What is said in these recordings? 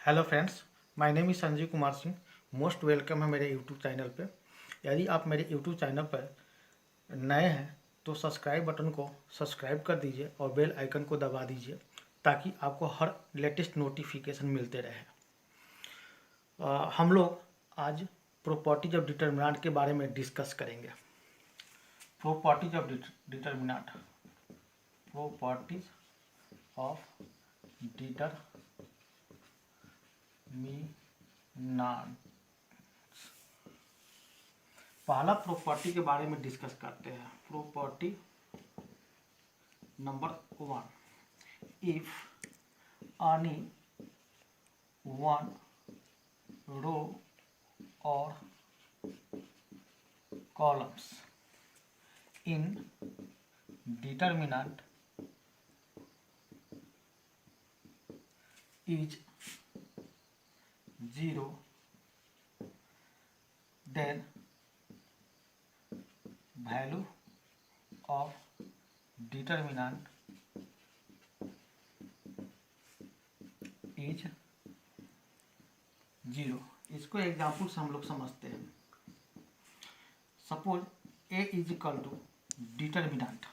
Hello friends, my name is Sanjeev Kumar Singh. Most welcome है मेरे YouTube channel पे। यदि आप मेरे यूट्यूब चैनल पर नए हैं तो सब्सक्राइब बटन को सब्सक्राइब कर दीजिए और बेल आइकन को दबा दीजिए ताकि आपको हर लेटेस्ट नोटिफिकेशन मिलते रहे। हम लोग आज प्रॉपर्टीज ऑफ डिटर्मिनेंट के बारे में डिस्कस करेंगे। Properties of determinant, properties of determinant. पहला प्रॉपर्टी के बारे में डिस्कस करते हैं। Property number 1, if any one row और columns in determinant is 0, then value of determinant is 0। इसको एग्जाम्पल से हम लोग समझते हैं। Suppose a is equal to determinant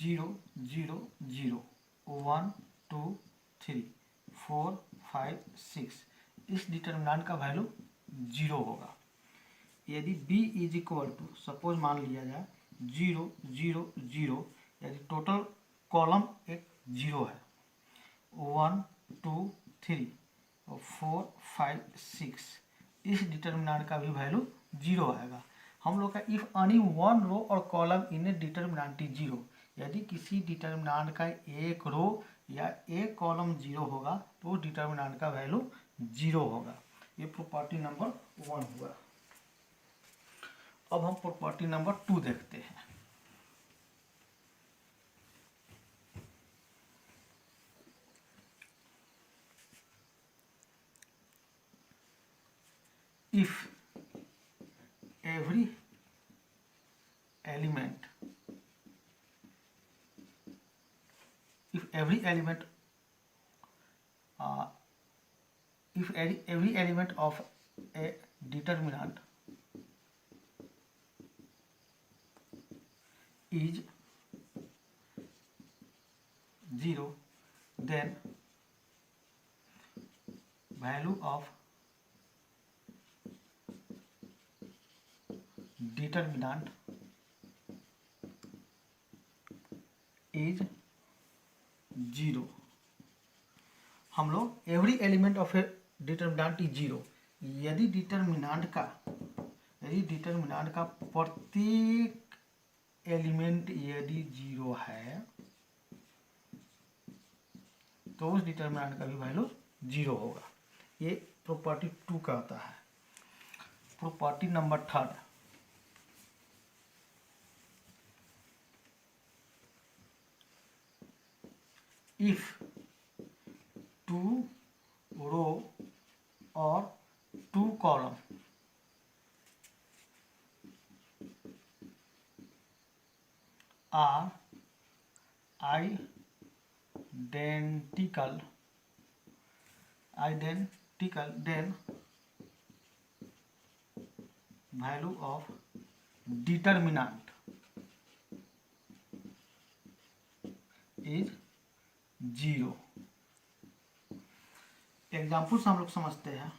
0 0 0 1 2 3 4 5 6। इस डिटर्मिनेंट का वैल्यू 0 होगा। यदि b is equal to suppose मान लिया जाए 0 0 0, यदि टोटल कॉलम एक 0 है, 1 2 3 और 4 5 6, इस डिटर्मिनेंट का भी वैल्यू 0 आएगा। हम लोग का इफ एनी वन रो और column in A determinant is 0, यदि किसी डिटर्मिनेंट का एक रो या एक कॉलम 0 होगा तो डिटर्मिनेंट का वैल्यू 0 होगा। ये प्रॉपर्टी नंबर 1 हुआ। अब हम प्रॉपर्टी नंबर 2 देखते हैं। If every element if every element if every element of a determinant is 0, then value of determinant is 0। हम लोग every element of A determinant is 0, यदि डिटर्मिनेंट का प्रत्येक एलिमेंट यदि 0 है तो उस डिटर्मिनेंट का भी वैल्यू 0 होगा। ये प्रॉपर्टी 2 कहता है। प्रॉपर्टी नंबर 3, if 2 रो और 2 column are identical, then value of determinant is 0। Example से हम लोग समझते हैं।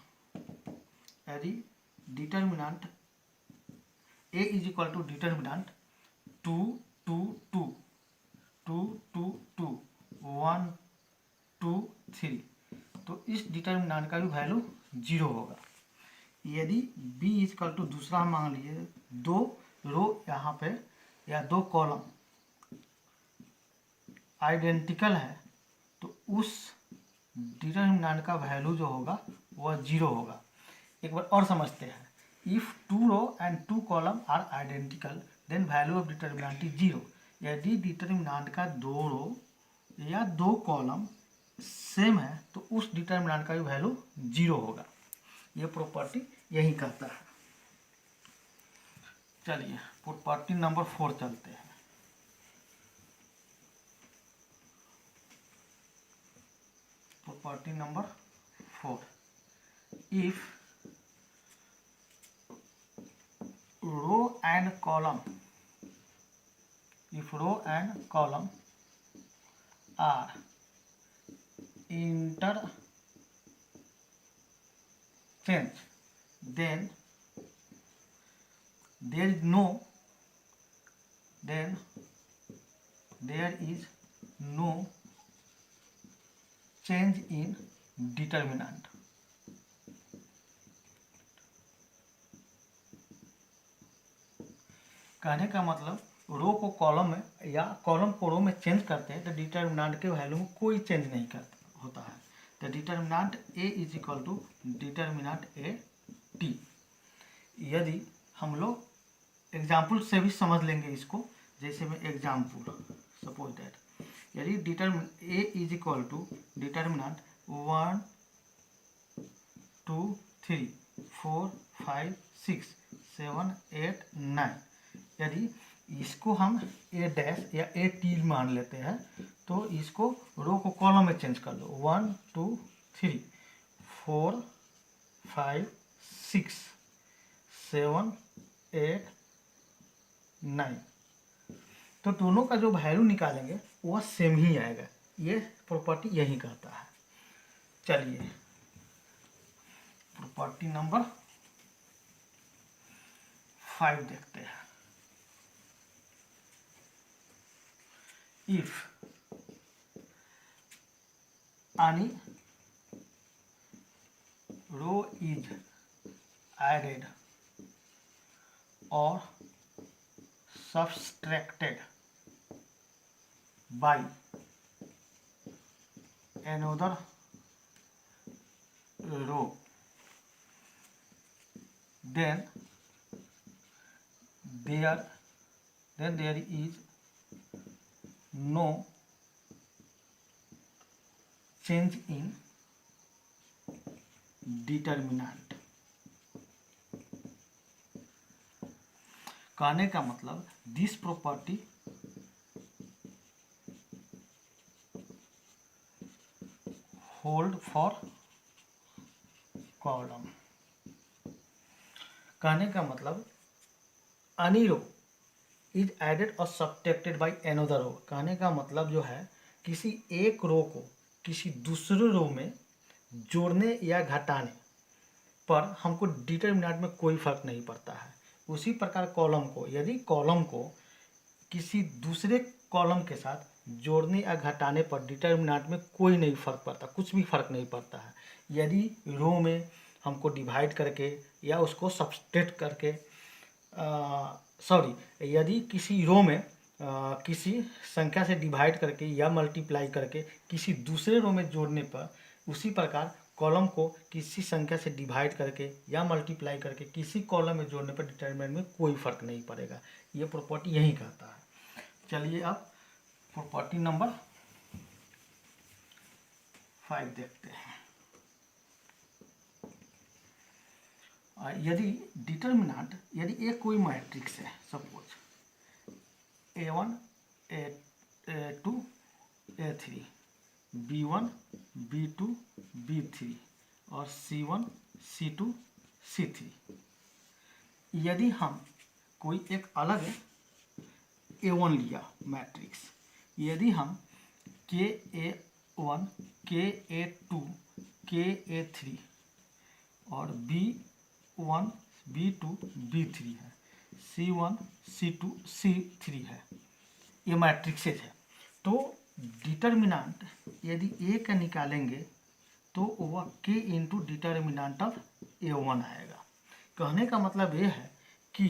यदि determinant a is equal to determinant 2 2 2 2 2 2 1 2 3, तो इस डिटर्मिनेंट का भी वैल्यू 0 होगा। यदि b इज इक्वल टू दूसरा हम मान लिए 2 रो यहाँ पे या 2 कॉलम आइडेंटिकल है तो उस डिटर्मिनेंट का वैल्यू जो होगा वह 0 होगा। एक बार और समझते हैं। If 2 row and 2 column are identical then value of determinant is 0। यदि डिटर्मिनेंट का 2 रो या 2 कॉलम सेम है तो उस डिटर्मिनेंट का भी वैल्यू 0 होगा। ये प्रॉपर्टी यही कहता है। चलिए प्रॉपर्टी नंबर 4 चलते हैं। Property number 4. If row and column are interchanged, then there is no change in determinant. कहने का मतलब रो को कॉलम में या कॉलम को रो में चेंज करते हैं तो डिटर्मिनेंट के वैल्यू में कोई चेंज नहीं होता है। तो determinant A is equal to determinant A T. यदि हम लोग एग्जाम्पल से भी समझ लेंगे इसको, जैसे में एग्जाम्पल सपोज दैट यदि ए इज इक्वल टू डिटर्मिनेंट 1 2 3 4 5 6 7 8 9, यदि इसको हम ए डैश या ए टी मान लेते हैं तो इसको रो को कॉलम में चेंज कर लो। 1 2 3 4 5 6 7 8 9, तो दोनों का जो वैल्यू निकालेंगे वह सेम ही आएगा। ये प्रॉपर्टी यही कहता है। चलिए प्रॉपर्टी नंबर 5 देखते हैं। If any row is added or subtracted by another row, then there is no change in determinant। कहने का मतलब this property hold for column. कहने का मतलब एनी रो इज एडेड और सब्ट्रैक्टेड बाय अनदर रो। कहने का मतलब जो है किसी एक रो को किसी दूसरे रो में जोड़ने या घटाने पर हमको डिटर्मिनेंट में कोई फर्क नहीं पड़ता है। उसी प्रकार कॉलम को, यदि कॉलम को किसी दूसरे कॉलम के साथ जोड़ने या घटाने पर डिटर्मिनेंट में कोई नहीं फर्क पड़ता, कुछ भी फर्क नहीं पड़ता है। यदि रो में हमको डिवाइड करके या उसको सब्ट्रैक्ट करके यदि किसी रो में किसी संख्या से डिवाइड करके या मल्टीप्लाई करके किसी दूसरे रो में जोड़ने पर, उसी प्रकार कॉलम को किसी संख्या से डिवाइड करके या मल्टीप्लाई करके किसी कॉलम में जोड़ने पर डिटरमिनेंट में कोई फर्क नहीं पड़ेगा। ये प्रॉपर्टी यही कहता है। चलिए अब प्रॉपर्टी नंबर 5 देखते हैं। यदि डिटर्मिनेंट, यदि एक कोई मैट्रिक्स है, suppose A1 A2 A3 B1 B2 B3 और C1 C2 C3, यदि हम कोई एक अलग A1 लिया मैट्रिक्स, यदि हम KA1 KA2 KA3 और B1 B2 B3 है, C1 C2 C3 है, ये मैट्रिक्सेज है, तो डिटर्मिनेंट यदि ए का निकालेंगे तो वह K into determinant of A1 आएगा। कहने का मतलब ये है कि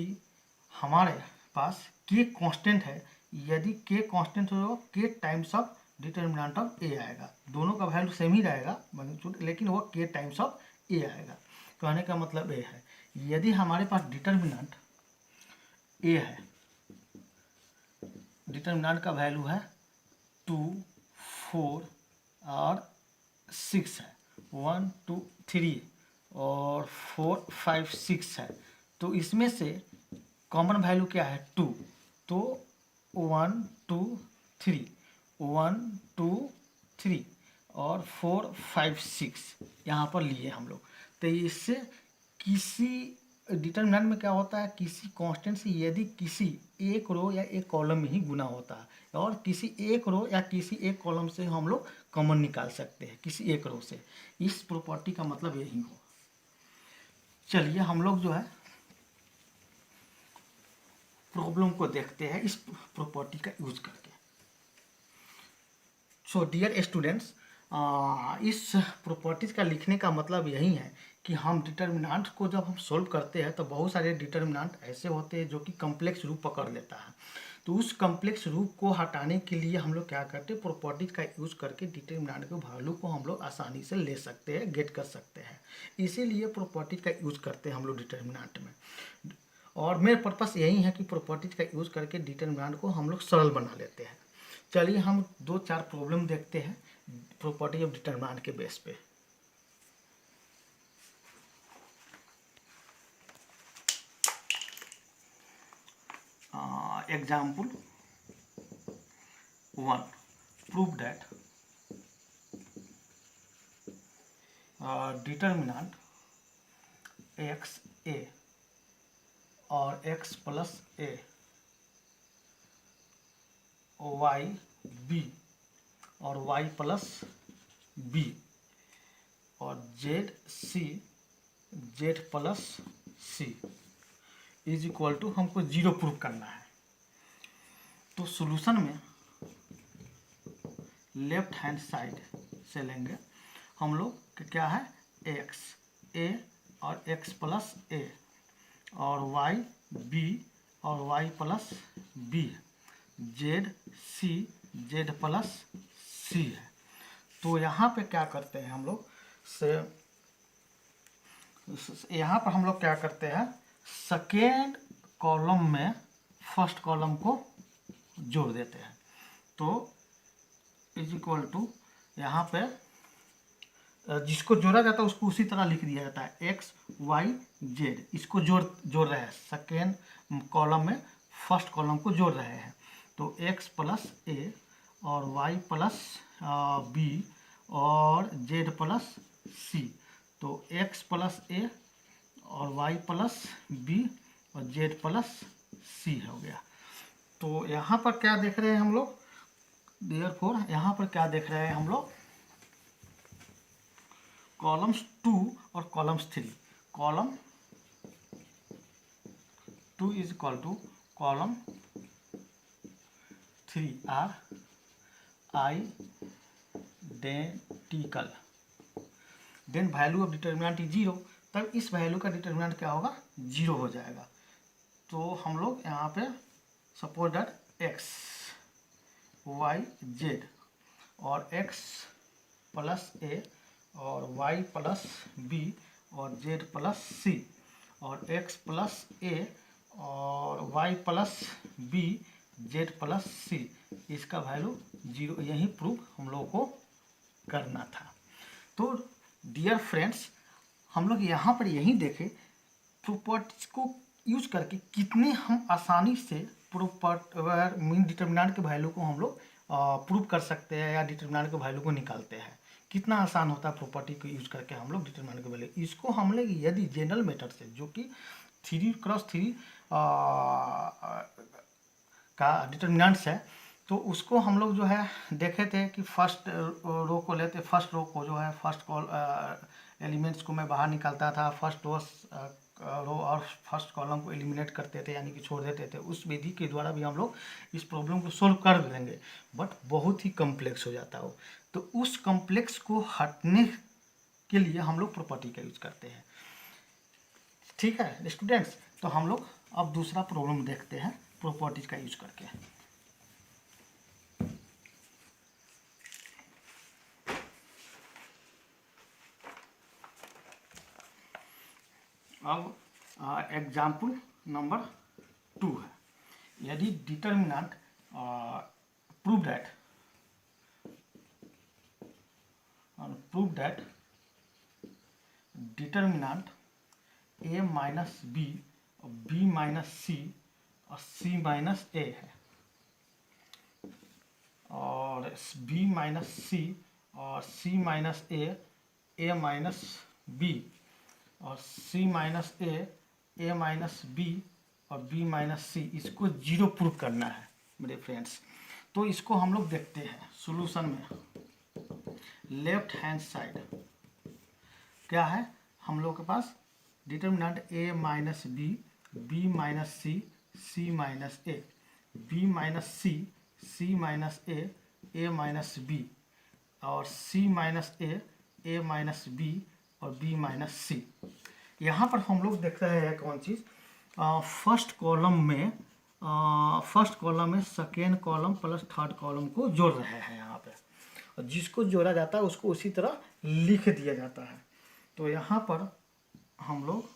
हमारे पास K कांस्टेंट है, यदि K कांस्टेंट हो तो K times of determinant of A आएगा। दोनों का वैल्यू सेम ही रहेगा लेकिन वह K टाइम्स ऑफ A आएगा। कहने का मतलब ये है, यदि हमारे पास डिटर्मिनेंट A है, डिटर्मिनेंट का वैल्यू है 2 4 और 6 है, 1 2 3 और 4 5 6 है, तो इसमें से कॉमन वैल्यू क्या है 2, तो 1 2 3 1 2 3 और 4 5 6 यहाँ पर लिए हम लोग। तो इससे किसी डिटर्मिनेंट में क्या होता है, किसी कांस्टेंट से यदि किसी एक रो या एक कॉलम में ही गुना होता है, और किसी एक रो या किसी एक कॉलम से हम लोग कॉमन निकाल सकते हैं, किसी एक रो से। इस प्रॉपर्टी का मतलब यही हो। चलिए हम लोग जो है प्रॉब्लम को देखते हैं इस प्रॉपर्टी का यूज करके। सो डियर स्टूडेंट्स, इस प्रॉपर्टीज का लिखने का मतलब यही है कि हम डिटर्मिनेंट को जब हम सोल्व करते हैं तो बहुत सारे डिटर्मिनेंट ऐसे होते हैं जो कि कम्प्लेक्स रूप पकड़ लेता है। तो उस कम्प्लेक्स रूप को हटाने के लिए हम लोग क्या करते हैं, प्रॉपर्टीज का यूज करके डिटर्मिनेंट के वैल्यू को हम लोग आसानी से ले सकते हैं, गेट कर सकते हैं। इसीलिए प्रॉपर्टीज का यूज करते हैं हम लोग डिटर्मिनेंट में। और मेरा पर्पस यही है कि प्रॉपर्टीज का यूज करके डिटर्मिनेंट को हम लोग सरल बना लेते हैं। चलिए हम 2-4 प्रॉब्लम देखते हैं प्रॉपर्टी ऑफ डिटर्मिनेंट के बेस पे। Example 1, prove that determinant X A और X plus A Y B और वाई प्लस बी और Z C Z plus C is equal to, हमको 0 प्रूव करना है। तो सॉल्यूशन में लेफ्ट हैंड साइड से लेंगे हम लोग कि क्या है, एक्स ए और एक्स प्लस ए और वाई बी और Y plus B, Z C Z plus C है। तो यहाँ पे क्या करते हैं हम लोग से, यहाँ पर हम लोग क्या करते हैं, सेकेंड कॉलम में फर्स्ट कॉलम को जोड़ देते हैं। तो इज इक्वल टू, यहाँ पे जिसको जोड़ा जाता है उसको उसी तरह लिख दिया जाता है, एक्स वाई जेड, इसको जोड़ रहे हैं, सेकेंड कॉलम में फर्स्ट कॉलम को जोड़ रहे हैं। तो एक्स प्लस ए और वाई प्लस बी और जेड प्लस सी। तो एक्स प्लस ए और वाई प्लस बी और जेड प्लस सी हो गया। तो यहाँ पर क्या देख रहे हैं हम लोग, देयरफॉर यहाँ पर क्या देख रहे हैं हम लोग, कॉलम्स 2 और columns 3। Column 2 is equal to column 3 are identical, then value of determinant is 0, तब इस वैल्यू का डिटर्मिनेंट क्या होगा, 0 हो जाएगा। तो हम लोग यहाँ पे suppose that X Y Z और एक्स प्लस ए और वाई प्लस बी और जेड प्लस सी और एक्स प्लस ए और Y plus B Z plus C, इसका वैल्यू 0, यही प्रूफ हम लोगों को करना था। तो डियर फ्रेंड्स, हम लोग यहाँ पर यही देखें प्रॉपर्टीज को यूज करके कितने हम आसानी से मीन डिटर्मिनेंट के वैल्यू को हम लोग प्रूव कर सकते हैं या डिटर्मिनेंट के वैल्यू को निकालते हैं। कितना आसान होता है प्रॉपर्टी को यूज करके हम लोग डिटर्मिनेंट के वैल्यू, इसको हम लोग यदि जनरल मेथड से, जो कि 3x3 का डिटर्मिनेंट्स है, तो उसको हम लोग जो है देखे थे कि फर्स्ट रो को लेते, फर्स्ट रो को जो है फर्स्ट एलिमेंट्स को मैं बाहर निकालता था, फर्स्ट रो और फर्स्ट कॉलम को एलिमिनेट करते थे, यानी कि छोड़ देते थे। उस विधि के द्वारा भी हम लोग इस प्रॉब्लम को सोल्व कर देंगे, बट बहुत ही कम्प्लेक्स हो जाता हो। तो उस कम्प्लेक्स को हटने के लिए हम लोग प्रॉपर्टी का यूज करते हैं। ठीक है स्टूडेंट्स, तो हम लोग अब दूसरा प्रॉब्लम देखते हैं प्रॉपर्टीज का यूज करके। अब एग्जाम्पल नंबर 2 है, यदि determinant prove that determinant a minus B और b माइनस सी और c माइनस a है, और b माइनस सी और सी माइनस ए माइनस बी, और सी माइनस ए माइनस बी और बी माइनस सी, इसको जीरो प्रूव करना है मेरे फ्रेंड्स। तो इसको हम लोग देखते हैं सॉल्यूशन में। लेफ्ट हैंड साइड क्या है हम लोग के पास, डिटर्मिनेंट ए माइनस बी, बी माइनस सी, सी माइनस ए, बी माइनस सी, सी माइनस ए माइनस बी, और सी माइनस ए माइनस बी और बी माइनस सी। यहाँ पर हम लोग देखते हैं कौन चीज़, फर्स्ट कॉलम में second column plus third column को जोड़ रहे हैं यहाँ पे, और जिसको जोड़ा जाता है उसको उसी तरह लिख दिया जाता है। तो यहाँ पर हम लोग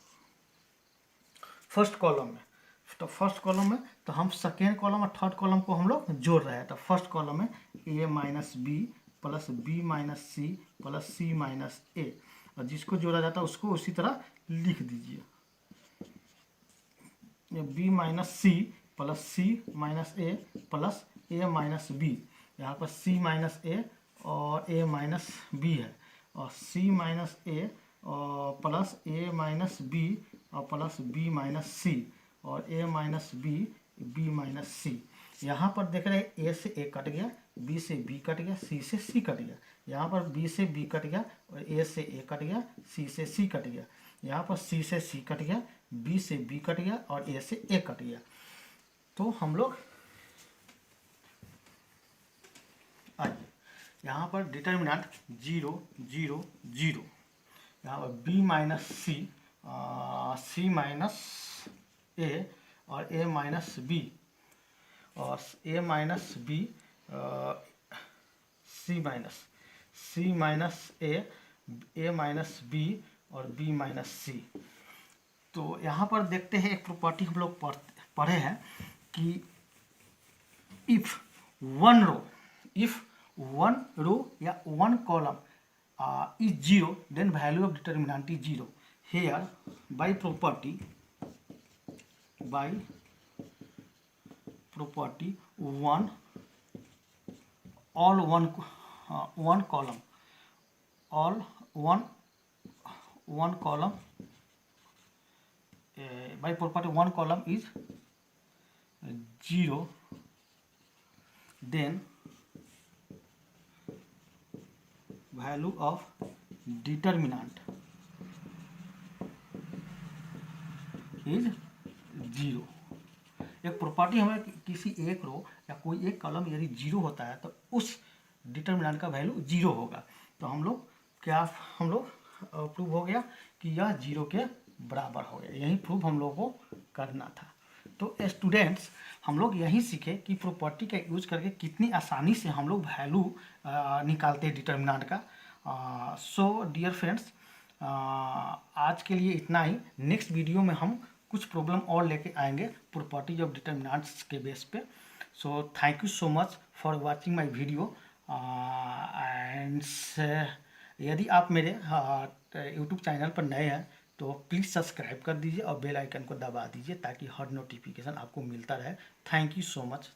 फर्स्ट कॉलम में तो हम सेकेंड कॉलम और थर्ड कॉलम को हम लोग जोड़ रहे हैं। तो फर्स्ट कॉलम में A minus B plus B minus C plus C minus A, और जिसको जोड़ा जाता है उसको उसी तरह लिख दीजिए। B minus C plus C minus ए प्लस ए माइनस बी, यहाँ पर सी माइनस ए और ए माइनस बी है, और सी माइनस ए और प्लस ए माइनस बी और प्लस बी माइनस सी, और ए माइनस बी, बी माइनस सी। यहाँ पर देख रहे हैं ए से ए कट गया, बी से बी कट गया, सी से सी कट गया, यहाँ पर बी से बी कट गया और ए से ए कट गया, सी से सी कट गया, यहाँ पर सी से सी कट गया, बी से बी कट गया और ए से ए कट गया। तो हम लोग आइए यहाँ पर डिटर्मिनेंट 0 0 0, यहाँ पर B minus C, C minus A और ए माइनस बी, और ए माइनस बी, सी माइनस ए माइनस बी और बी माइनस सी। तो यहाँ पर देखते हैं एक प्रॉपर्टी हम लोग पढ़े हैं कि इफ वन रो या one column is zero then value of determinant is zero. Here by property one column is zero, then value of determinant is zero। एक प्रॉपर्टी हमें किसी एक रो या कोई एक कॉलम यदि जीरो होता है तो उस डिटर्मिनेंट का वैल्यू जीरो होगा। तो हम लोग प्रूव हो गया कि यह जीरो के बराबर हो गया। यही प्रूफ हम लोगों को करना था। तो स्टूडेंट्स हम लोग यही सीखे कि प्रॉपर्टी का यूज करके कितनी आसानी से हम लोग वैल्यू निकालते हैं डिटर्मिनेंट का। सो डियर फ्रेंड्स, आज के लिए इतना ही। नेक्स्ट वीडियो में हम कुछ प्रॉब्लम और लेके आएंगे प्रॉपर्टीज ऑफ डिटर्मिनेंट्स के बेस पे। So thank you so much for watching my video. And यदि आप मेरे यूट्यूब चैनल पर नए हैं तो प्लीज़ सब्सक्राइब कर दीजिए और बेल आइकन को दबा दीजिए ताकि हर नोटिफिकेशन आपको मिलता रहे। Thank you so much.